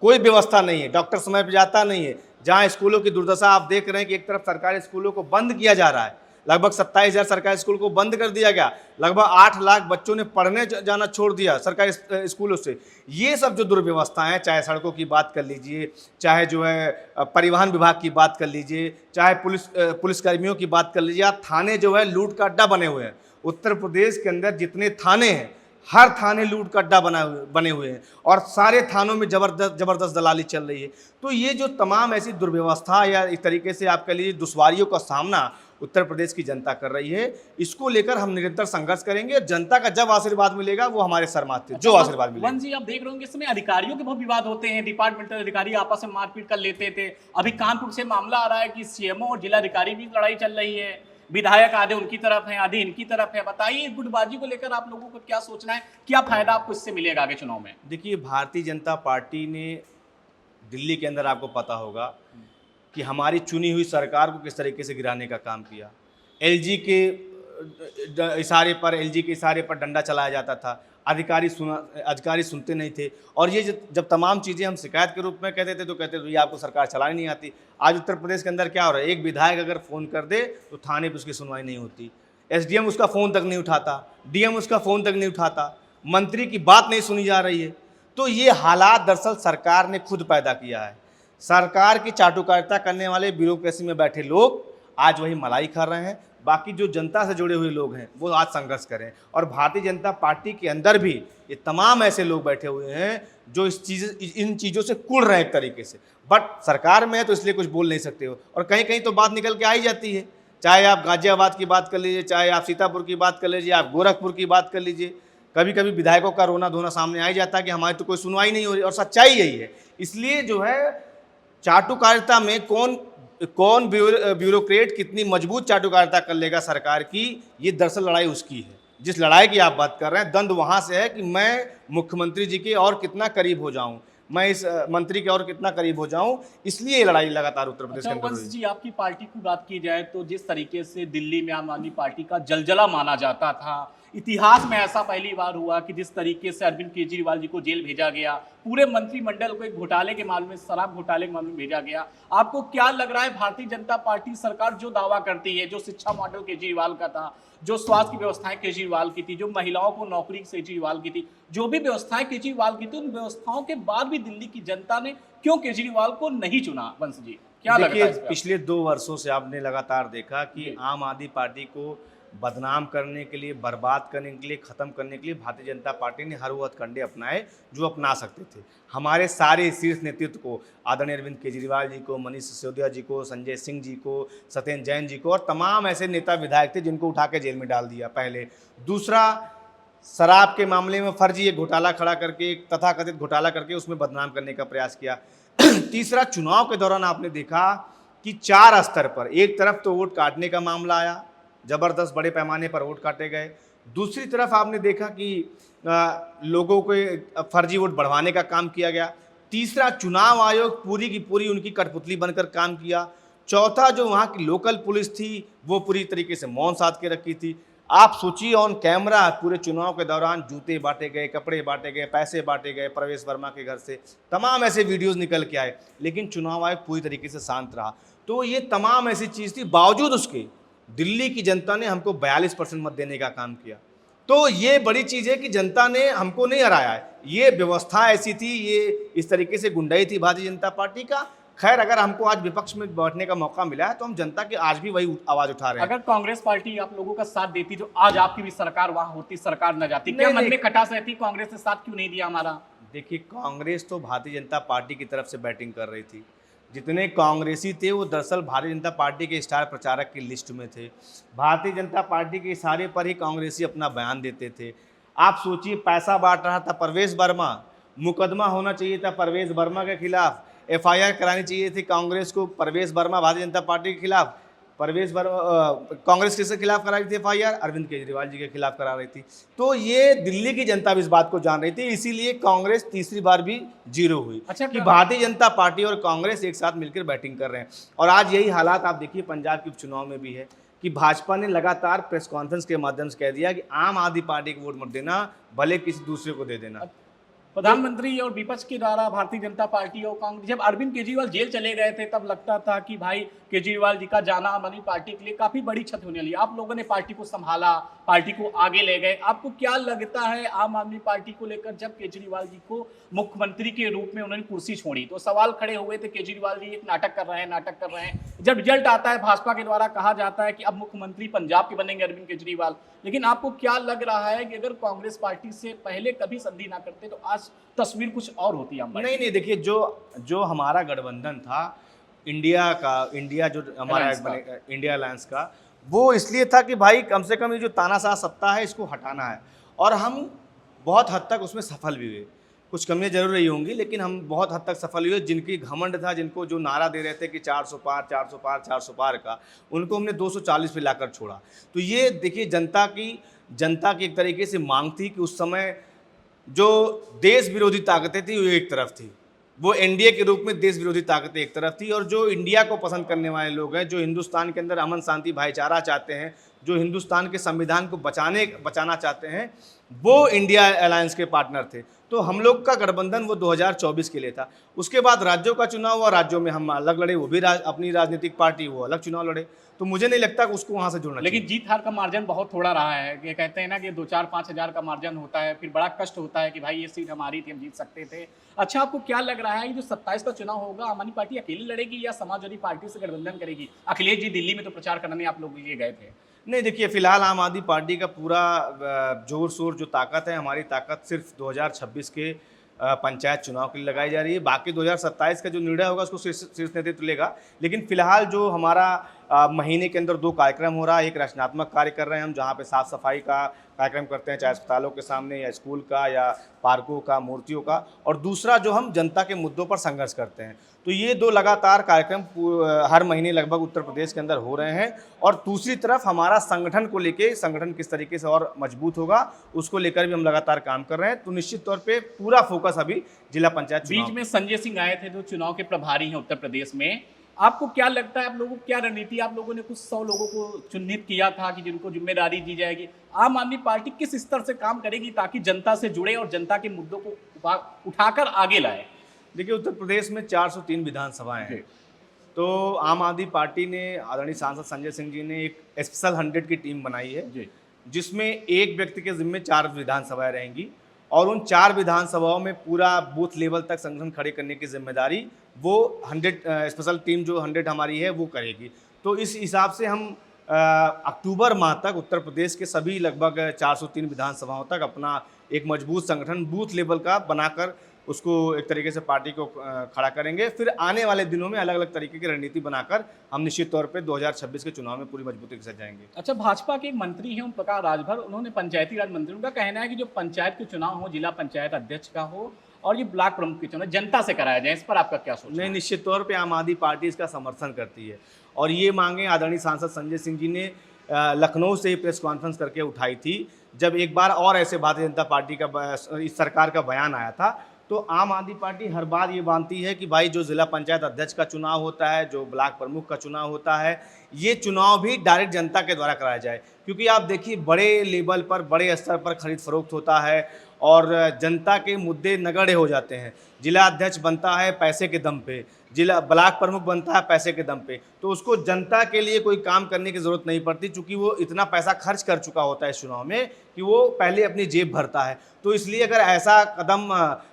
कोई व्यवस्था नहीं है, डॉक्टर समय पर जाता नहीं है, जहाँ स्कूलों की दुर्दशा आप देख रहे हैं कि एक तरफ सरकारी स्कूलों को बंद किया जा रहा है, लगभग 27,000 सरकारी स्कूल को बंद कर दिया गया, लगभग 8 लाख बच्चों ने पढ़ने जाना छोड़ दिया सरकारी स्कूलों से। ये सब जो दुर्व्यवस्थाएं हैं, चाहे सड़कों की बात कर लीजिए, चाहे जो है परिवहन विभाग की बात कर लीजिए, चाहे पुलिसकर्मियों की बात कर लीजिए, आप थाने जो है लूट का अड्डा बने हुए हैं। उत्तर प्रदेश के अंदर जितने थाने हैं, हर थाने लूट का अड्डा बने हुए हैं और सारे थानों में जबरदस्त दलाली चल रही है। तो ये जो तमाम ऐसी दुर्व्यवस्था या इस तरीके से आप कह लीजिए दुश्वारियों का सामना उत्तर प्रदेश की जनता कर रही है, इसको लेकर हम निरंतर संघर्ष करेंगे। जनता का जब आशीर्वाद मिलेगा वो हमारे सर माथे जो आशीर्वाद मिलेगा। वन जी, आप देख रहे होंगे इस समय अधिकारियों के बहुत विवाद होते हैं, डिपार्टमेंटल अधिकारी आपस में मारपीट कर लेते थे। अभी कानपुर से मामला आ रहा है कि सीएमओ और जिलाधिकारी भी लड़ाई चल रही है, विधायक आधे उनकी तरफ हैं, आधे इनकी तरफ है। बताइए गुटबाजी को लेकर आप लोगों को क्या सोचना है, क्या फायदा आपको इससे मिलेगा आगे चुनाव में? देखिए, भारतीय जनता पार्टी ने दिल्ली के अंदर आपको पता होगा कि हमारी चुनी हुई सरकार को किस तरीके से गिराने का काम किया। एलजी के इशारे पर डंडा चलाया जाता था, अधिकारी सुनते नहीं थे और ये जब तमाम चीज़ें हम शिकायत के रूप में कहते थे तो कहते थे ये आपको सरकार चलानी नहीं आती। आज उत्तर प्रदेश के अंदर क्या हो रहा है, एक विधायक अगर फ़ोन कर दे तो थाने पर उसकी सुनवाई नहीं होती, एसडीएम उसका फ़ोन तक नहीं उठाता, डीएम उसका फ़ोन तक नहीं उठाता, मंत्री की बात नहीं सुनी जा रही है। तो ये हालात दरअसल सरकार ने खुद पैदा किया है। सरकार की चाटुकारिता करने वाले ब्यूरोक्रेसी में बैठे लोग आज वही मलाई खा रहे हैं, बाकी जो जनता से जुड़े हुए लोग हैं वो आज संघर्ष करें। और भारतीय जनता पार्टी के अंदर भी ये तमाम ऐसे लोग बैठे हुए हैं जो इन चीज़ों से कुड़ रहे हैं एक तरीके से, बट सरकार में है तो इसलिए कुछ बोल नहीं सकते हो और कहीं कहीं तो बात निकल के आ ही जाती है। चाहे आप गाजियाबाद की बात कर लीजिए, चाहे आप सीतापुर की बात कर लीजिए, आप गोरखपुर की बात कर लीजिए, कभी कभी विधायकों का रोना धोना सामने आ ही जाता है कि हमारी तो कोई सुनवाई नहीं हो रही और सच्चाई यही है। इसलिए जो है चाटुकारिता में कौन कौन ब्यूरोक्रेट कितनी मजबूत चाटुकारिता कर लेगा सरकार की, ये दरअसल लड़ाई उसकी है। जिस लड़ाई की आप बात कर रहे हैं, द्वंद्व वहां से है कि मैं मुख्यमंत्री जी के और कितना करीब हो जाऊं, मैं इस मंत्री के और कितना करीब हो जाऊं, इसलिए ये लड़ाई लगातार उत्तर प्रदेश के अच्छा अंदर वंश हुई। जी, आपकी पार्टी की बात की जाए तो जिस तरीके से दिल्ली में आम आदमी पार्टी का जलजला माना जाता था, इतिहास में ऐसा पहली बार हुआ कि जिस तरीके से अरविंद केजरीवाल जी को जेल भेजा गया, पूरे मंत्रिमंडल को एक घोटाले के मामले में, शराब घोटाले के मामले में भेजा गया। आपको क्या लग रहा है, भारतीय जनता पार्टी सरकार जो दावा करती है, जो शिक्षा मॉडल केजरीवाल का था, जो स्वास्थ्य की व्यवस्थाएं केजरीवाल की थी, जो महिलाओं को नौकरी केजरीवाल की थी, जो भी व्यवस्थाएं केजरीवाल की थी, उन व्यवस्थाओं के बाद भी दिल्ली की जनता ने क्यों केजरीवाल को नहीं चुना? वंश जी, क्या लगता है इस पे? पिछले 2 वर्षों से आपने लगातार देखा कि जी। आम आदमी पार्टी को बदनाम करने के लिए, बर्बाद करने के लिए, खत्म करने के लिए भारतीय जनता पार्टी ने हर वो हथकंडे अपनाए जो अपना सकते थे। हमारे सारे शीर्ष नेतृत्व को, आदरणीय अरविंद केजरीवाल जी को, मनीष सिसोदिया जी को, संजय सिंह जी को, सत्येंद्र जैन जी को और तमाम ऐसे नेता विधायक थे जिनको उठा के जेल में डाल दिया पहले। दूसरा, शराब के मामले में फर्जी एक घोटाला खड़ा करके, एक तथाकथित घोटाला करके उसमें बदनाम करने का प्रयास किया। तीसरा, चुनाव के दौरान आपने देखा कि 4 स्तर पर, एक तरफ तो वोट काटने का मामला आया, जबरदस्त बड़े पैमाने पर वोट काटे गए। दूसरी तरफ आपने देखा कि लोगों को फर्जी वोट बढ़वाने का काम किया गया। तीसरा, चुनाव आयोग पूरी की पूरी उनकी कठपुतली बनकर काम किया। चौथा, जो वहाँ की लोकल पुलिस थी वो पूरी तरीके से मौन साध के रखी थी। आप सोचिए, ऑन कैमरा पूरे चुनाव के दौरान जूते बांटे गए, कपड़े बांटे गए, पैसे बांटे गए प्रवेश वर्मा के घर से, तमाम ऐसे वीडियोस निकल के आए, लेकिन चुनाव आयोग पूरी तरीके से शांत रहा। तो ये तमाम ऐसी चीज़ थी, बावजूद उसके दिल्ली की जनता ने हमको 42% मत देने का काम किया। तो ये बड़ी चीज़ है कि जनता ने हमको नहीं हराया है। ये व्यवस्था ऐसी थी, ये इस तरीके से गुंडाई थी भारतीय जनता पार्टी का। खैर, अगर हमको आज विपक्ष में बैठने का मौका मिला है तो हम जनता की आज भी वही आवाज उठा रहे हैं। अगर कांग्रेस पार्टी आप लोगों का साथ देती तो आज आपकी भी सरकार वहां होती, सरकार न जाती, क्या मन में खटास रहती, कांग्रेस ने साथ क्यों नहीं दिया हमारा? देखिए, कांग्रेस तो भारतीय जनता पार्टी की तरफ से बैटिंग कर रही थी। जितने कांग्रेसी थे वो दरअसल भारतीय जनता पार्टी के स्टार प्रचारक की लिस्ट में थे। भारतीय जनता पार्टी के इशारे पर ही कांग्रेसी अपना बयान देते थे। आप सोचिए, पैसा बांट रहा था परवेश वर्मा, मुकदमा होना चाहिए था परवेश वर्मा के खिलाफ, एफआईआर करानी चाहिए थी कांग्रेस को परवेश वर्मा भारतीय जनता पार्टी के खिलाफ, परवेश वर्मा कांग्रेस किसके खिलाफ करा रही थी एफआईआर? अरविंद केजरीवाल जी के खिलाफ करा रही थी। तो ये दिल्ली की जनता भी इस बात को जान रही थी, इसीलिए कांग्रेस तीसरी बार भी जीरो हुई। अच्छा, कि भारतीय जनता पार्टी और कांग्रेस एक साथ मिलकर बैटिंग कर रहे हैं। और आज यही हालात आप देखिए पंजाब के उपचुनाव में भी है कि भाजपा ने लगातार प्रेस कॉन्फ्रेंस के माध्यम से कह दिया कि आम आदमी पार्टी को वोट मत देना, भले किसी दूसरे को दे देना। प्रधानमंत्री और विपक्ष के द्वारा भारतीय जनता पार्टी और कांग्रेस, जब अरविंद केजरीवाल जेल चले गए थे तब लगता था कि भाई केजरीवाल जी का जाना आम आदमी पार्टी के लिए काफी बड़ी क्षति होने वाली। आप लोगों ने पार्टी को संभाला, पार्टी को आगे ले गए। आपको क्या लगता है आम आदमी पार्टी को लेकर, जब केजरीवाल जी को मुख्यमंत्री के रूप में उन्होंने कुर्सी छोड़ी तो सवाल खड़े हुए थे केजरीवाल जी एक नाटक कर रहे हैं, नाटक कर रहे हैं। जब रिजल्ट आता है भाजपा के द्वारा कहा जाता है कि अब मुख्यमंत्री पंजाब के बनेंगे अरविंद केजरीवाल, लेकिन आपको क्या लग रहा है कि अगर कांग्रेस पार्टी से पहले कभी संधि ना करते तो आज तस्वीर कुछ और होती? नहीं, देखिए, जो हमारा गठबंधन था इंडिया जो हमारा इंडिया अलायंस का, वो इसलिए था कि भाई कम से कम ये जो तानाशाह सत्ता है इसको हटाना है, और हम बहुत हद तक उसमें सफल भी हुए। कुछ कमियां जरूर रही होंगी, लेकिन हम बहुत हद तक सफल हुए। जिनकी घमंड था, जिनको जो नारा दे रहे थे कि 400 पार 400 पार 400 पार का, उनको हमने 240 पे लाकर छोड़ा। तो ये देखिए, जनता की एक तरीके से मांग थी कि उस समय जो देश विरोधी ताकतें थी वो एक तरफ थी, वो एनडीए के रूप में देश विरोधी ताकतें एक तरफ थी, और जो इंडिया को पसंद करने वाले लोग हैं, जो हिंदुस्तान के अंदर अमन शांति भाईचारा चाहते हैं, जो हिंदुस्तान के संविधान को बचाना चाहते हैं, वो इंडिया अलायंस के पार्टनर थे। तो हम लोग का गठबंधन वो 2024 के लिए था। उसके बाद राज्यों का चुनाव हुआ, राज्यों में हम अलग लड़े, वो भी अपनी राजनीतिक पार्टी वो अलग चुनाव लड़े। तो मुझे नहीं लगता कि उसको वहां से जोड़ना लेकिन जीत हार का मार्जिन बहुत थोड़ा रहा है। ये कहते हैं ना कि 2-4-5 हज़ार का मार्जिन होता है, फिर बड़ा कष्ट होता है कि भाई ये सीट हमारी थी, हम जीत सकते थे। अच्छा, आपको क्या लग रहा है कि जो 27 का चुनाव होगा, आम आदमी पार्टी अकेली लड़ेगी या समाजवादी पार्टी से गठबंधन करेगी? अखिलेश जी दिल्ली में तो प्रचार करने आप लोग लिए गए थे। नहीं, देखिए, फिलहाल आम आदमी पार्टी का पूरा जोर शोर जो ताकत है, हमारी ताकत सिर्फ 2026 के पंचायत चुनाव के लिए लगाई जा रही है। बाकी 2027 का जो निर्णय होगा उसको शीर्ष नेतृत्व लेगा। लेकिन फिलहाल जो हमारा महीने के अंदर 2 कार्यक्रम हो रहा है, एक रचनात्मक कार्य कर रहे हैं हम, जहाँ पे साफ सफाई का कार्यक्रम करते हैं, चाहे अस्पतालों के सामने या स्कूल का या पार्कों का, मूर्तियों का, और दूसरा जो हम जनता के मुद्दों पर संघर्ष करते हैं। तो ये दो लगातार कार्यक्रम हर महीने लगभग उत्तर प्रदेश के अंदर हो रहे हैं। और दूसरी तरफ हमारा संगठन को लेके, संगठन किस तरीके से और मजबूत होगा उसको लेकर भी हम लगातार काम कर रहे हैं। तो निश्चित तौर पे पूरा फोकस अभी जिला पंचायत चुनाव। बीच में संजय सिंह आए थे जो चुनाव के प्रभारी हैं उत्तर प्रदेश में, आपको क्या लगता है, आप लोगों को क्या रणनीति, आप लोगों ने कुछ 100 लोगों को चिन्हित किया था कि जिनको जिम्मेदारी दी जाएगी, आम आदमी पार्टी किस स्तर से काम करेगी ताकि जनता से जुड़े और जनता के मुद्दों को उठाकर आगे लाए? देखिए, उत्तर प्रदेश में 403 विधानसभाएं हैं। तो आम आदमी पार्टी ने, आदरणीय सांसद संजय सिंह जी ने एक स्पेशल 100 की टीम बनाई है, जिसमें एक व्यक्ति के जिम्मे 4 विधानसभाएं रहेंगी और उन 4 विधानसभाओं में पूरा बूथ लेवल तक संगठन खड़े करने की जिम्मेदारी वो 100 स्पेशल टीम जो 100 हमारी है वो करेगी। तो इस हिसाब से हम अक्टूबर माह तक उत्तर प्रदेश के सभी लगभग 403 विधानसभाओं तक अपना एक मजबूत संगठन बूथ लेवल का बनाकर उसको एक तरीके से पार्टी को खड़ा करेंगे। फिर आने वाले दिनों में अलग अलग तरीके की रणनीति बनाकर हम निश्चित तौर पे 2026 के चुनाव में पूरी मजबूती के साथ जाएंगे। अच्छा, भाजपा के एक मंत्री हैं ओम प्रकाश राजभर, उन्होंने पंचायती राज मंत्री, उनका कहना है कि जो पंचायत के चुनाव हो, जिला पंचायत अध्यक्ष का हो और ये ब्लॉक प्रमुख के चुनाव जनता से कराया जाए, इस पर आपका क्या सोच? नहीं, निश्चित तौर पर आम आदमी पार्टी इसका समर्थन करती है और ये मांगे आदरणीय सांसद संजय सिंह जी ने लखनऊ से प्रेस कॉन्फ्रेंस करके उठाई थी। जब एक बार और ऐसे भारतीय जनता पार्टी का, इस सरकार का बयान आया था, तो आम आदमी पार्टी हर बार ये मानती है कि भाई जो जिला पंचायत अध्यक्ष का चुनाव होता है, जो ब्लॉक प्रमुख का चुनाव होता है, ये चुनाव भी डायरेक्ट जनता के द्वारा कराया जाए। क्योंकि आप देखिए, बड़े लेवल पर, बड़े स्तर पर खरीद फरोख्त होता है और जनता के मुद्दे नगण्य हो जाते हैं। जिला अध्यक्ष बनता है पैसे के दम पे, जिला ब्लॉक प्रमुख बनता है पैसे के दम पे, तो उसको जनता के लिए कोई काम करने की ज़रूरत नहीं पड़ती, क्योंकि वो इतना पैसा खर्च कर चुका होता है इस चुनाव में कि वो पहले अपनी जेब भरता है। तो इसलिए अगर ऐसा कदम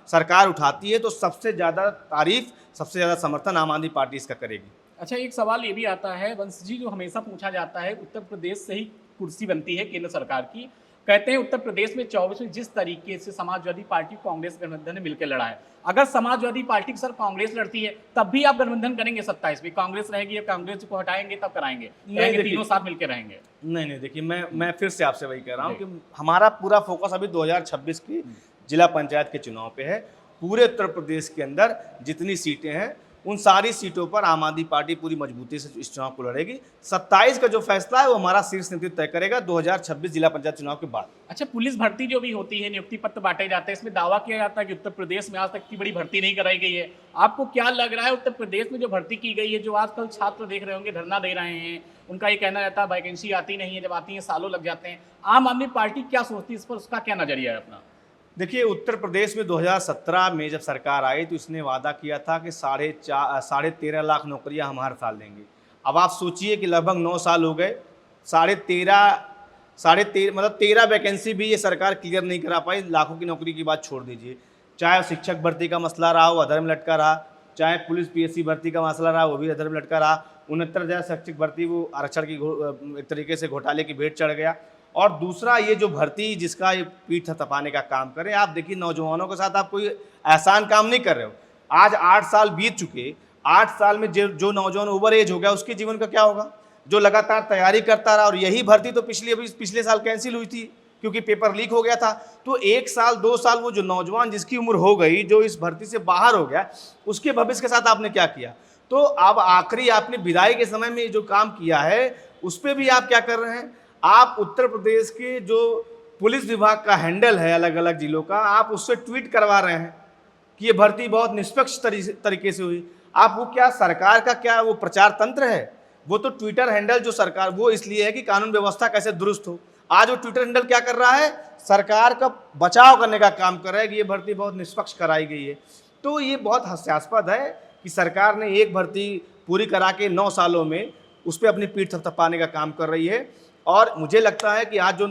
सरकार उठाती है तो सबसे ज़्यादा तारीफ, सबसे ज़्यादा समर्थन आम आदमी पार्टी इसका करेगी। अच्छा, एक सवाल ये भी आता है वंश जी, जो हमेशा पूछा जाता है, उत्तर प्रदेश से ही कुर्सी बनती है केंद्र सरकार की, कहते हैं उत्तर प्रदेश में 24 में जिस तरीके से समाजवादी पार्टी कांग्रेस गठबंधन ने मिलकर लड़ा है, अगर समाजवादी पार्टी के साथ कांग्रेस लड़ती है तब भी आप गठबंधन करेंगे 27 में? कांग्रेस रहेगी, कांग्रेस को हटाएंगे तब कराएंगे, तीनों साथ मिलकर रहेंगे? नहीं, देखिए, मैं फिर से आपसे वही कह रहा हूँ कि हमारा पूरा फोकस अभी 2026 की जिला पंचायत के चुनाव पे है। पूरे उत्तर प्रदेश के अंदर जितनी सीटें हैं उन सारी सीटों पर आम आदमी पार्टी पूरी मजबूती से इस चुनाव को लड़ेगी। 27 का जो फैसला है वो हमारा शीर्ष नेतृत्व तय करेगा 2026 जिला पंचायत चुनाव के बाद। अच्छा, पुलिस भर्ती जो भी होती है, नियुक्ति पत्र बांटे जाते हैं, इसमें दावा किया जाता है कि उत्तर प्रदेश में आज तक की बड़ी भर्ती नहीं कराई गई है। आपको क्या लग रहा है, उत्तर प्रदेश में जो भर्ती की गई है, जो आजकल छात्र देख रहे होंगे धरना दे रहे हैं, उनका ये कहना रहता है वैकेंसी आती नहीं है, जब आती है सालों लग जाते हैं, आम आदमी पार्टी क्या सोचती है इस पर, उसका क्या नजरिया है अपना? देखिए, उत्तर प्रदेश में 2017 में जब सरकार आई तो इसने वादा किया था कि 13.5 लाख नौकरियां हम हर साल देंगे। अब आप सोचिए कि लगभग 9 साल हो गए, 13.5 मतलब 13 वैकेंसी भी ये सरकार क्लियर नहीं करा पाई। लाखों की नौकरी की बात छोड़ दीजिए, चाहे शिक्षक भर्ती का मसला रहा वो अधर में लटका रहा, चाहे पुलिस PSC भर्ती का मसला रहा वो भी अधर में लटका रहा, 69,000 शिक्षक भर्ती वो आरक्षण की एक तरीके से घोटाले की भेंट चढ़ गया। और दूसरा, ये जो भर्ती जिसका ये पीठ थपथपाने का काम करे, आप देखिए नौजवानों के साथ आप कोई एहसान काम नहीं कर रहे हो। आज 8 साल बीत चुके, 8 साल में जो नौजवान ओवर एज हो गया उसके जीवन का क्या होगा, जो लगातार तैयारी करता रहा। और यही भर्ती तो पिछले साल कैंसिल हुई थी क्योंकि पेपर लीक हो गया था। तो 1 साल 2 साल वो जो नौजवान जिसकी उम्र हो गई, जो इस भर्ती से बाहर हो गया, उसके भविष्य के साथ आपने क्या किया? तो अब आखिरी आपने विदाई के समय में जो काम किया है उस पर भी आप क्या कर रहे हैं? आप उत्तर प्रदेश के जो पुलिस विभाग का हैंडल है अलग अलग जिलों का, आप उससे ट्वीट करवा रहे हैं कि ये भर्ती बहुत निष्पक्ष तरीके से हुई। आप वो क्या, सरकार का क्या वो प्रचार तंत्र है? वो तो ट्विटर हैंडल जो सरकार, वो इसलिए है कि कानून व्यवस्था कैसे दुरुस्त हो। आज वो ट्विटर हैंडल क्या कर रहा है? सरकार का बचाव करने का काम कर रहा है कि ये भर्ती बहुत निष्पक्ष कराई गई है। तो ये बहुत हास्यास्पद है कि सरकार ने एक भर्ती पूरी करा के 9 सालों में उस पर अपनी पीठ थपथपाने का काम कर रही है। और मुझे लगता है कि आज जो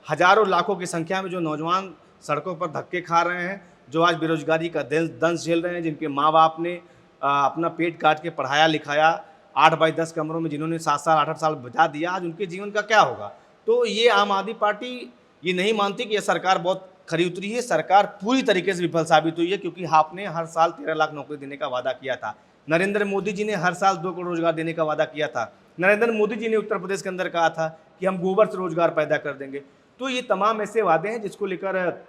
हजारों लाखों की संख्या में जो नौजवान सड़कों पर धक्के खा रहे हैं, जो आज बेरोजगारी का दंश झेल रहे हैं, जिनके माँ बाप ने अपना पेट काट के पढ़ाया लिखाया, 8 बाई 10 कमरों में जिन्होंने 7 साल 8 साल बचा दिया, आज उनके जीवन का क्या होगा? तो ये आम आदमी पार्टी ये नहीं मानती कि यह सरकार बहुत खरी उतरी है। सरकार पूरी तरीके से विफल साबित हुई है, क्योंकि आपने हर साल 13 लाख नौकरी देने का वादा किया था। नरेंद्र मोदी जी ने हर साल 2 करोड़ रोजगार देने का वादा किया था। नरेंद्र मोदी जी ने उत्तर प्रदेश के अंदर कहा था कि हम गोबर से रोजगार पैदा कर देंगे। तो ये तमाम ऐसे वादे हैं जिसको लेकर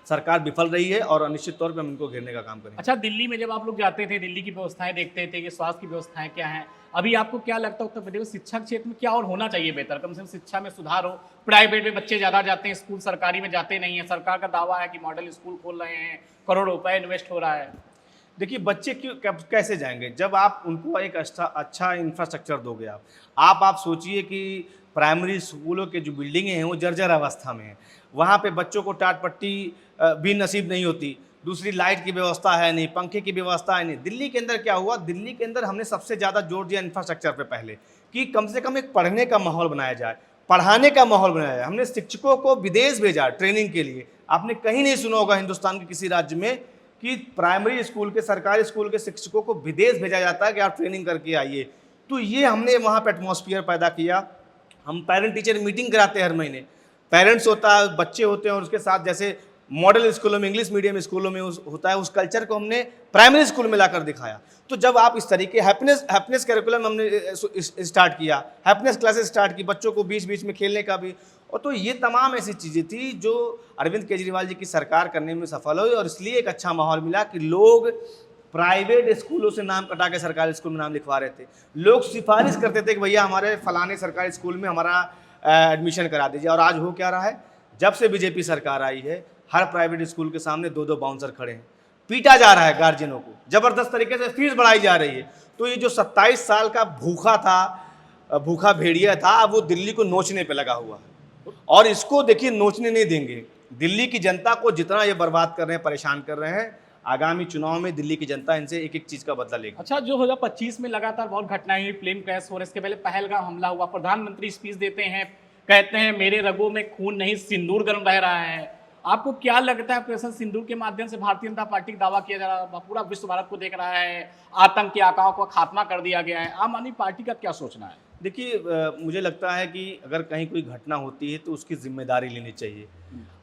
सरकार विफल रही है और निश्चित तौर पे हम इनको घेरने का काम करेंगे। अच्छा, दिल्ली में जब आप लोग जाते थे, दिल्ली की व्यवस्थाएं देखते थे कि स्वास्थ्य की व्यवस्थाएं क्या हैं, अभी आपको क्या लगता है उत्तर प्रदेश में शिक्षा के क्षेत्र में क्या और होना चाहिए बेहतर? कम से कम शिक्षा में सुधार हो। प्राइवेट में बच्चे ज़्यादा जाते हैं, स्कूल सरकारी में जाते नहीं है। सरकार का दावा है कि मॉडल स्कूल खोल रहे हैं, करोड़ों रुपए इन्वेस्ट हो रहा है। देखिए, बच्चे क्यों कैसे जाएंगे जब आप उनको एक अच्छा इंफ्रास्ट्रक्चर दोगे। आप सोचिए कि प्राइमरी स्कूलों के जो बिल्डिंगें हैं वो जर्जर अवस्था में हैं, वहाँ पे बच्चों को टाट पट्टी भी नसीब नहीं होती। दूसरी, लाइट की व्यवस्था है नहीं, पंखे की व्यवस्था है नहीं। दिल्ली के अंदर क्या हुआ, दिल्ली के अंदर हमने सबसे ज़्यादा जोर दिया इंफ्रास्ट्रक्चर पे पहले, कि कम से कम एक पढ़ने का माहौल बनाया जाए, पढ़ाने का माहौल बनाया जाए। हमने शिक्षकों को विदेश भेजा ट्रेनिंग के लिए। आपने कहीं नहीं सुना होगा हिंदुस्तान के किसी राज्य में कि प्राइमरी स्कूल के, सरकारी स्कूल के शिक्षकों को विदेश भेजा जाता है कि आप ट्रेनिंग करके आइए। तो ये हमने वहाँ पर एटमॉस्फेयर पैदा किया। हम पेरेंट टीचर मीटिंग कराते हैं हर महीने। पेरेंट्स होता है, बच्चे होते हैं, और उसके साथ जैसे मॉडल स्कूलों में, इंग्लिश मीडियम स्कूलों में होता है, उस कल्चर को हमने प्राइमरी स्कूल में लाकर दिखाया। तो जब आप इस तरीके हैप्पीनेस कैरिकुलम हमने स्टार्ट किया, हैप्पीनेस क्लासेस स्टार्ट की, बच्चों को बीच बीच में खेलने का भी। और तो ये तमाम ऐसी चीज़ें थी जो अरविंद केजरीवाल जी की सरकार करने में सफल हुई, और इसलिए एक अच्छा माहौल मिला कि लोग प्राइवेट स्कूलों से नाम कटा के सरकारी स्कूल में नाम लिखवा रहे थे। लोग सिफारिश करते थे कि भैया हमारे फलाने सरकारी स्कूल में हमारा एडमिशन करा दीजिए। और आज हो क्या रहा है, जब से बीजेपी सरकार आई है, हर प्राइवेट स्कूल के सामने 2-2 बाउंसर खड़े हैं, पीटा जा रहा है गार्जियनों को, जबरदस्त तरीके से फीस बढ़ाई जा रही है। तो ये जो 27 साल का भूखा भेड़िया था, अब वो दिल्ली को नोचने पे लगा हुआ है, और इसको देखिए नोचने नहीं देंगे। दिल्ली की जनता को जितना ये बर्बाद कर रहे हैं, परेशान कर रहे हैं, आगामी चुनाव में दिल्ली की जनता इनसे एक एक चीज़ का बदला लेगी। अच्छा, जो 2025 में लगातार बहुत घटनाएं हुई, प्लेन क्रैश हो रहे, इसके पहले पहलगाम हमला हुआ, प्रधानमंत्री स्पीच देते हैं, कहते हैं मेरे रगों में खून नहीं सिंदूर गर्म बह रहा है। आपको क्या लगता है, ऑपरेशन सिंदूर के माध्यम से भारतीय जनता पार्टी का दावा किया जा रहा है, पूरा विश्व भारत को देख रहा है, आतंक के आकाओं का खात्मा कर दिया गया है, आम आदमी पार्टी का क्या सोचना है? देखिए, मुझे लगता है कि अगर कहीं कोई घटना होती है तो उसकी जिम्मेदारी लेनी चाहिए।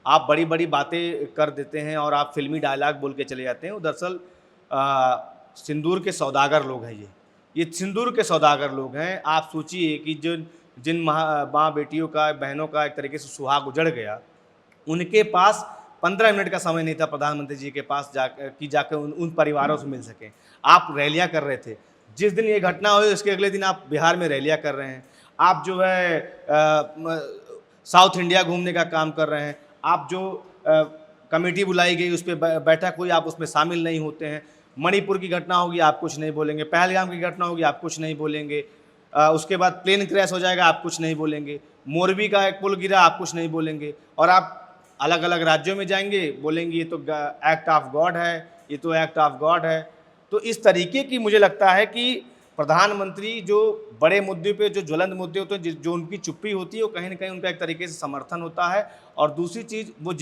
आप बड़ी बड़ी बातें कर देते हैं और आप फिल्मी डायलॉग बोल के चले जाते हैं। वो दरअसल सिंदूर के सौदागर लोग हैं। ये सिंदूर के सौदागर लोग हैं। आप सोचिए कि जिन माँ बेटियों का, बहनों का एक तरीके से सुहाग उजड़ गया, उनके पास 15 मिनट का समय नहीं था प्रधानमंत्री जी के पास जाकर उन परिवारों से मिल सकें। आप रैलियां कर रहे थे। जिस दिन ये घटना हुई उसके अगले दिन आप बिहार में रैलियां कर रहे हैं। आप जो है साउथ इंडिया घूमने का काम कर रहे हैं। आप जो कमेटी बुलाई गई उस पर बैठक हुई, आप उसमें शामिल नहीं होते हैं। मणिपुर की घटना होगी, आप कुछ नहीं बोलेंगे। पहलगाम की घटना होगी, आप कुछ नहीं बोलेंगे। उसके बाद प्लेन क्रैश हो जाएगा, आप कुछ नहीं बोलेंगे। मोरबी का एक पुल गिरा, आप कुछ नहीं बोलेंगे। और आप अलग अलग राज्यों में जाएंगे, बोलेंगे ये तो एक्ट ऑफ गॉड है, ये तो एक्ट ऑफ गॉड है। तो इस तरीके की मुझे लगता है कि प्रधानमंत्री जो बड़े मुद्दे पे, जो ज्वलंत मुद्दे होते हैं, जो उनकी चुप्पी होती है, वो कहीं ना कहीं उनका एक तरीके से समर्थन होता है। और दूसरी चीज़, वो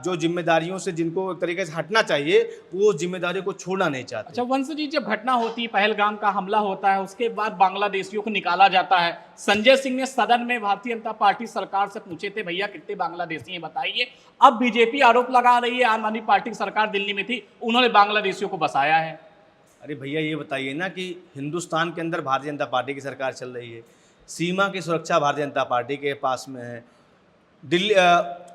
जो जिम्मेदारियों से जिनको एक तरीके से हटना चाहिए, वो जिम्मेदारियों को छोड़ना नहीं चाहते। अच्छा वंश जी, जब घटना होती है, पहलगाम का हमला होता है, उसके बाद बांग्लादेशियों को निकाला जाता है। संजय सिंह ने सदन में भारतीय जनता पार्टी सरकार से पूछे थे, भैया कितने बांग्लादेशी हैं बताइए। अब बीजेपी आरोप लगा रही है, आम आदमी पार्टी की सरकार दिल्ली में थी, उन्होंने बांग्लादेशियों को बसाया है। अरे भैया, ये बताइए ना कि हिंदुस्तान के अंदर भारतीय जनता पार्टी की सरकार चल रही है, सीमा की सुरक्षा भारतीय जनता पार्टी के पास में है। दिल्ली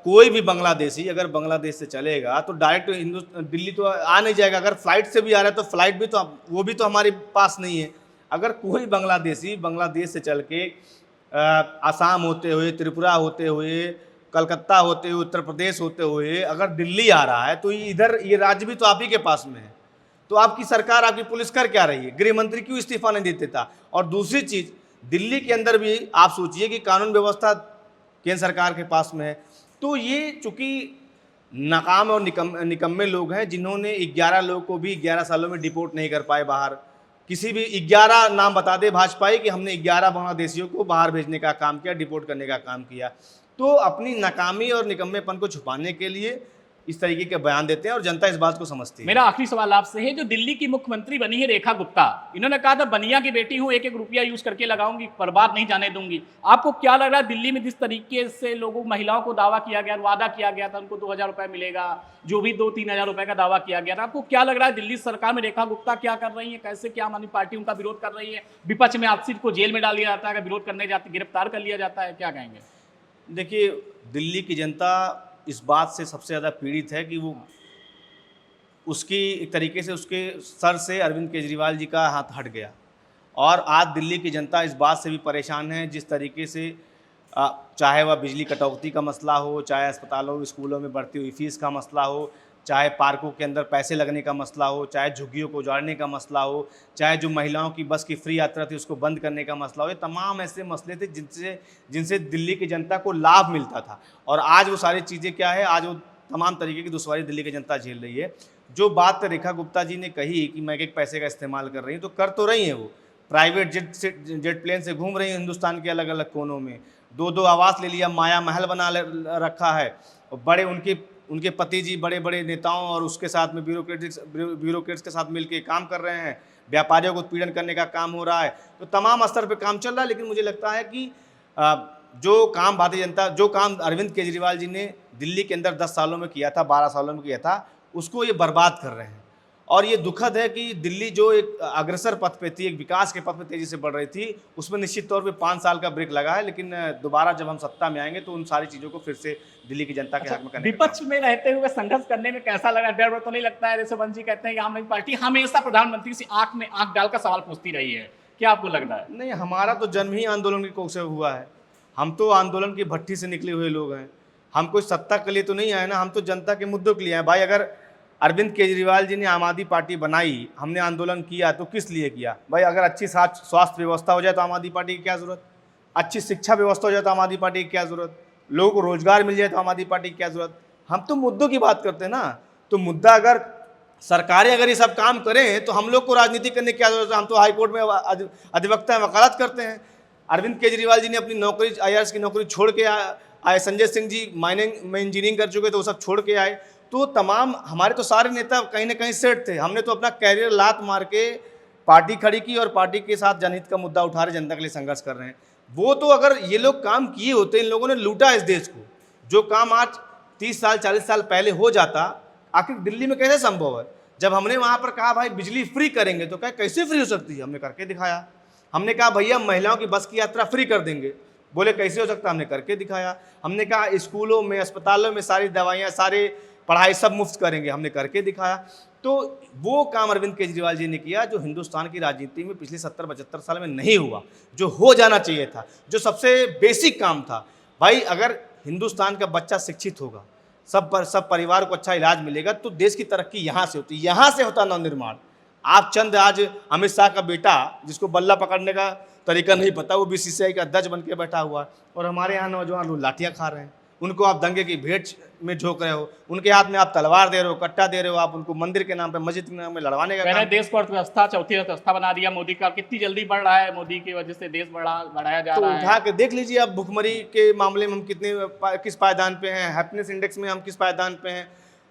कोई भी बांग्लादेशी अगर बांग्लादेश से चलेगा तो डायरेक्ट दिल्ली तो आ नहीं जाएगा। अगर फ्लाइट से भी आ रहा है तो फ्लाइट भी तो वो भी तो हमारे पास नहीं है। अगर कोई बांग्लादेशी बांग्लादेश से चल के आसाम होते हुए, त्रिपुरा होते हुए, कलकत्ता होते हुए, उत्तर प्रदेश होते हुए अगर दिल्ली आ रहा है, तो इधर ये राज्य भी तो आप ही के पास में है। तो आपकी सरकार, आपकी पुलिस कर क्या रही है? गृह मंत्री क्यों इस्तीफा नहीं देते था? और दूसरी चीज़, दिल्ली के अंदर भी आप सोचिए कि कानून व्यवस्था केंद्र सरकार के पास में है। तो ये चूँकि नाकाम और निकम्मे लोग हैं, जिन्होंने 11 लोगों को भी 11 सालों में डिपोर्ट नहीं कर पाए बाहर। किसी भी 11 नाम बता दे भाजपा कि हमने 11 बांग्लादेशियों को बाहर भेजने का काम किया, डिपोर्ट करने का काम किया। तो अपनी नाकामी और निकम्मेपन को छुपाने के लिए इस तरीके के बयान देते हैं और जनता इस बात को समझती है। मेरा आखिरी सवाल आपसे है, जो दिल्ली की मुख्यमंत्री बनी है रेखा गुप्ता, इन्होंने कहा था बनिया की बेटी हूं, 1-1 रुपया यूज करके लगाऊंगी, बर्बाद नहीं जाने दूंगी। आपको क्या लग रहा है, दिल्ली में जिस तरीके से लोगों, महिलाओं को दावा किया गया, वादा किया गया था उनको 2000 रुपये मिलेगा, जो भी 2-3 हजार रुपये का दावा किया गया था, आपको क्या लग रहा है दिल्ली सरकार में रेखा गुप्ता क्या कर रही है? कैसे क्या आम आदमी पार्टी उनका विरोध कर रही है? विपक्ष में आपसी को जेल में डाल दिया जाता है, अगर विरोध करने जाते गिरफ्तार कर लिया जाता है, क्या कहेंगे? देखिए, दिल्ली की जनता इस बात से सबसे ज़्यादा पीड़ित है कि वो उसकी एक तरीके से उसके सर से अरविंद केजरीवाल जी का हाथ हट गया। और आज दिल्ली की जनता इस बात से भी परेशान है, जिस तरीके से चाहे वह बिजली कटौती का मसला हो, चाहे अस्पतालों स्कूलों में बढ़ती हुई फीस का मसला हो, चाहे पार्कों के अंदर पैसे लगने का मसला हो, चाहे झुग्गियों को उजाड़ने का मसला हो, चाहे जो महिलाओं की बस की फ्री यात्रा थी उसको बंद करने का मसला हो, ये तमाम ऐसे मसले थे जिनसे जिनसे दिल्ली की जनता को लाभ मिलता था। और आज वो सारी चीज़ें क्या है, आज वो तमाम तरीके की दुश्वारी दिल्ली की जनता झेल रही है। जो बात रेखा गुप्ता जी ने कही कि मैं एक पैसे का इस्तेमाल कर रही हूँ, तो कर तो रही हैं वो, प्राइवेट जेट प्लेन से घूम रही हैं हिंदुस्तान के अलग अलग कोनों में, 2-2 आवास ले लिया, माया महल बना रखा है, और बड़े उनके पति जी बड़े बड़े नेताओं और उसके साथ में ब्यूरोक्रेट्स के साथ मिलके काम कर रहे हैं, व्यापारियों को उत्पीड़न करने का काम हो रहा है। तो तमाम स्तर पे काम चल रहा है, लेकिन मुझे लगता है कि जो काम अरविंद केजरीवाल जी ने दिल्ली के अंदर 10 सालों में किया था, 12 सालों में किया था, उसको ये बर्बाद कर रहे हैं। और ये दुखद है कि दिल्ली जो एक अग्रसर पथ पे थी, एक विकास के पथ पे तेजी से बढ़ रही थी, उसमें निश्चित तौर पे 5 साल का ब्रेक लगा है। लेकिन दोबारा जब हम सत्ता में आएंगे तो उन सारी चीज़ों को फिर से दिल्ली की जनता के हक में करने विपक्ष में रहते हुए संघर्ष करने में कैसा लगा? डर तो नहीं लगता है? जैसे वंश जी कहते हैं कि आम आदमी पार्टी हमेशा प्रधानमंत्री से आंख में आंख डालकर सवाल पूछती रही है, क्या आपको लगता है? नहीं, हमारा तो जन्म ही आंदोलन की कोख से हुआ है। हम तो आंदोलन की भट्टी से निकले हुए लोग हैं। हम कोई सत्ता के लिए तो नहीं आए ना, हम तो जनता के मुद्दों के लिए आए। भाई, अगर अरविंद केजरीवाल जी ने आम आदमी पार्टी बनाई, हमने आंदोलन किया, तो किस लिए किया? भाई, अगर अच्छी स्वास्थ्य व्यवस्था हो जाए तो आम आदमी पार्टी की क्या ज़रूरत? अच्छी शिक्षा व्यवस्था हो जाए तो आम आदमी पार्टी की क्या ज़रूरत? लोगों को रोजगार मिल जाए तो आम आदमी पार्टी की क्या ज़रूरत? हम तो मुद्दों की बात करते हैं ना। तो मुद्दा अगर सरकारें अगर ये सब काम करें तो हम लोग को राजनीति करने की क्या जरूरत है? हम तो हाईकोर्ट में अधिवक्ता वकालत करते हैं। अरविंद केजरीवाल जी ने अपनी नौकरी, IAS की नौकरी छोड़ के आए, संजय सिंह जी माइनिंग में इंजीनियरिंग कर चुके थे, वो सब छोड़ के आए। तो तमाम हमारे तो सारे नेता कहीं ना कहीं सेट थे। हमने तो अपना कैरियर लात मार के पार्टी खड़ी की और पार्टी के साथ जनहित का मुद्दा उठा रहे, जनता के लिए संघर्ष कर रहे हैं। वो तो अगर ये लोग काम किए होते, इन लोगों ने लूटा इस देश को, जो काम आज 30 साल 40 साल पहले हो जाता, आखिर दिल्ली में कैसे संभव है? जब हमने वहाँ पर कहा भाई बिजली फ्री करेंगे, तो क्या कैसे फ्री हो सकती है? हमने करके दिखाया। हमने कहा भैया महिलाओं की बस की यात्रा फ्री कर देंगे, बोले कैसे हो सकता है? हमने करके दिखाया। हमने कहा स्कूलों में, अस्पतालों में सारी दवाइयाँ, सारे पढ़ाई सब मुफ्त करेंगे, हमने करके दिखाया। तो वो काम अरविंद केजरीवाल जी ने किया जो हिंदुस्तान की राजनीति में पिछले 70-75 साल में नहीं हुआ, जो हो जाना चाहिए था, जो सबसे बेसिक काम था। भाई, अगर हिंदुस्तान का बच्चा शिक्षित होगा, सब परिवार को अच्छा इलाज मिलेगा, तो देश की तरक्की यहाँ से होती, यहाँ से होता नवनिर्माण। आप चंद आज अमित शाह का बेटा, जिसको बल्ला पकड़ने का तरीका नहीं पता, वो BCCI का अध्यक्ष बन के बैठा हुआ है, और हमारे यहाँ नौजवान लोग लाठियाँ खा रहे हैं। उनको आप दंगे की भेंट में झोंक रहे हो, उनके हाथ में आप तलवार दे रहे हो, कट्टा दे रहे हो, आप उनको मंदिर के नाम पे, मस्जिद के नाम पे लड़वाने का काम। देश को अर्थव्यवस्था चौथी अर्थव्यवस्था बना दिया मोदी का। कितनी जल्दी बढ़ रहा है, मोदी की वजह से देश बढ़ाया जा रहा है। तो उठा के देख लीजिए आप, भुखमरी के मामले में हम किस पायदान पे हैं, हैप्पीनेस इंडेक्स में हम किस पायदान पे हैं।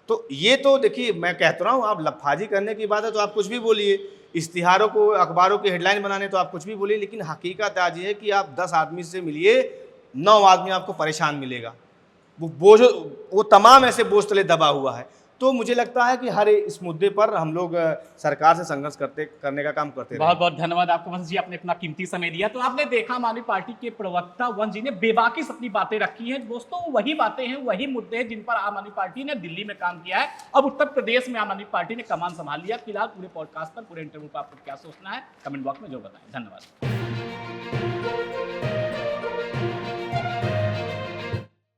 तो ये तो देखिए, मैं कहता रहा हूँ, आप लफाजी करने की बात है तो आप कुछ भी बोलिए, इश्तिहारों को, अखबारों की हेडलाइन बनाने तो आप कुछ भी बोलिए, लेकिन हकीकत आज ये है कि आप 10 आदमी से मिलिए, 9 आदमी आपको परेशान मिलेगा। वो तमाम ऐसे बोझ तले दबा हुआ है। तो मुझे लगता है कि हर इस मुद्दे पर हम लोग सरकार से संघर्ष करने का काम करते हैं। बहुत बहुत धन्यवाद आपको वंश जी, आपने अपना कीमती समय दिया। तो आपने देखा आम आदमी पार्टी के प्रवक्ता वंश जी ने बेबाकी से अपनी बातें रखी हैं। दोस्तों, वही बातें हैं, वही मुद्दे हैं जिन पर आम आदमी पार्टी ने दिल्ली में काम किया है। अब उत्तर प्रदेश में आम आदमी पार्टी ने कमान संभाल लिया। फिलहाल पूरे पॉडकास्ट पर, पूरे इंटरव्यू पर आपको क्या सोचना है, कमेंट बॉक्स में जरूर बताएं। धन्यवाद।